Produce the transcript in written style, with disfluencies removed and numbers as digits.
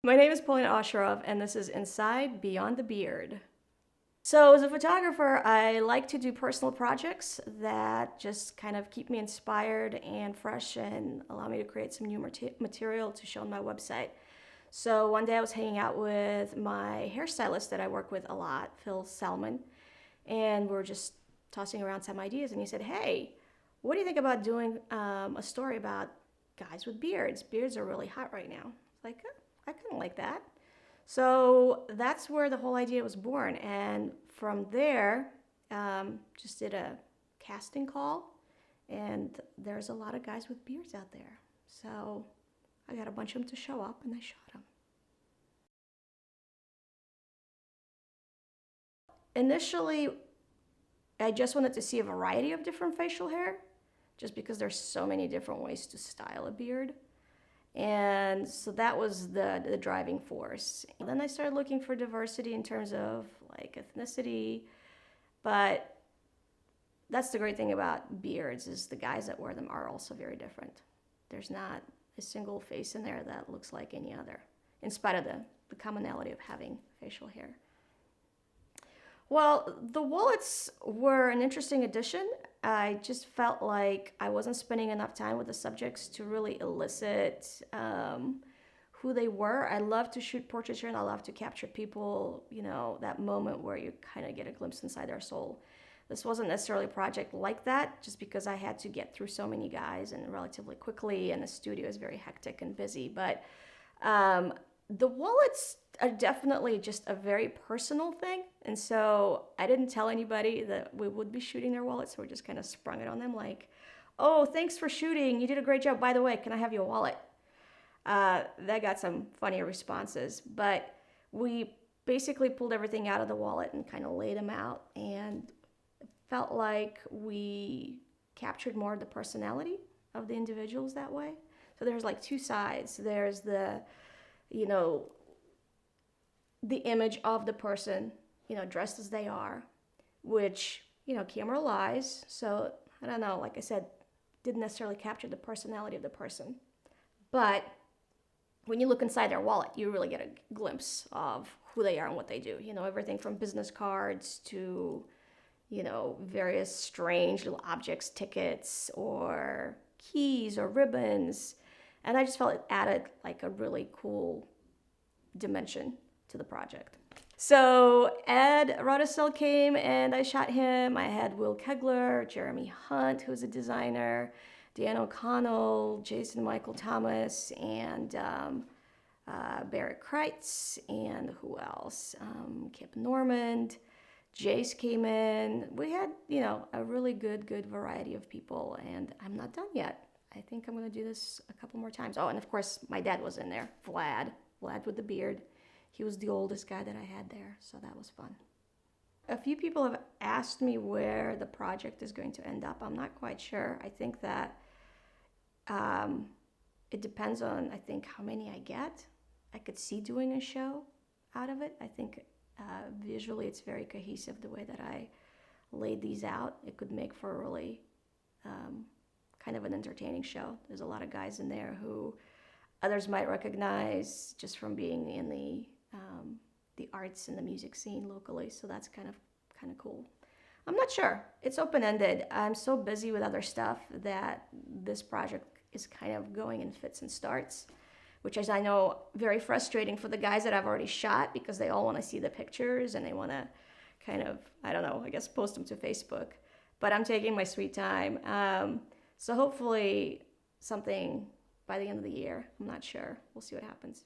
My name is Polina Osherov, and this is Inside Beyond the Beard. So, as a photographer, I like to do personal projects that just kind of keep me inspired and fresh and allow me to create some new material to show on my website. So, one day I was hanging out with my hairstylist that I work with a lot, Phil Salmon, and we are just tossing around some ideas. And he said, "Hey, what do you think about doing a story about guys with beards? Beards are really hot right now." Like, I kind of like that. So that's where the whole idea was born. And from there, just did a casting call. And there's a lot of guys with beards out there. So I got a bunch of them to show up, and I shot them. Initially, I just wanted to see a variety of different facial hair, just because there's so many different ways to style a beard. And so that was the driving force. And then I started looking for diversity in terms of like ethnicity, but that's the great thing about beards is the guys that wear them are also very different. There's not a single face in there that looks like any other, in spite of the commonality of having facial hair. Well, the wallets were an interesting addition. I just felt like I wasn't spending enough time with the subjects to really elicit who they were. I love to shoot portraiture and I love to capture people, that moment where you kind of get a glimpse inside their soul. This wasn't necessarily a project like that, just because I had to get through so many guys and relatively quickly, and the studio is very hectic and busy. But the wallets are definitely just a very personal thing. And so I didn't tell anybody that we would be shooting their wallets. So we just kind of sprung it on them like, "Oh, thanks for shooting. You did a great job. By the way, can I have your wallet?" That got some funny responses. But we basically pulled everything out of the wallet and kind of laid them out, and felt like we captured more of the personality of the individuals that way. So there's like two sides. There's the image of the person, dressed as they are, which, camera lies. So I don't know, like I said, didn't necessarily capture the personality of the person. But when you look inside their wallet, you really get a glimpse of who they are and what they do. Everything from business cards to, various strange little objects, tickets or keys or ribbons. And I just felt it added like a really cool dimension to the project. So Ed Rodisell came and I shot him. I had Will Kegler, Jeremy Hunt, who's a designer, Dan O'Connell, Jason Michael Thomas, and Barrett Kreitz, and who else? Kip Normand. Jace came in. We had, a really good variety of people, and I'm not done yet. I think I'm going to do this a couple more times. Oh, and of course, my dad was in there, Vlad with the beard. He was the oldest guy that I had there, so that was fun. A few people have asked me where the project is going to end up. I'm not quite sure. I think that it depends on, how many I get. I could see doing a show out of it. I think visually it's very cohesive the way that I laid these out. It could make for a really kind of an entertaining show. There's a lot of guys in there who others might recognize just from being in the arts and the music scene locally. So that's kind of cool. I'm not sure. It's open-ended. I'm so busy with other stuff that this project is kind of going in fits and starts, which is, I know, very frustrating for the guys that I've already shot, because they all want to see the pictures and they want to kind of, post them to Facebook. But I'm taking my sweet time. So hopefully something by the end of the year. I'm not sure. We'll see what happens.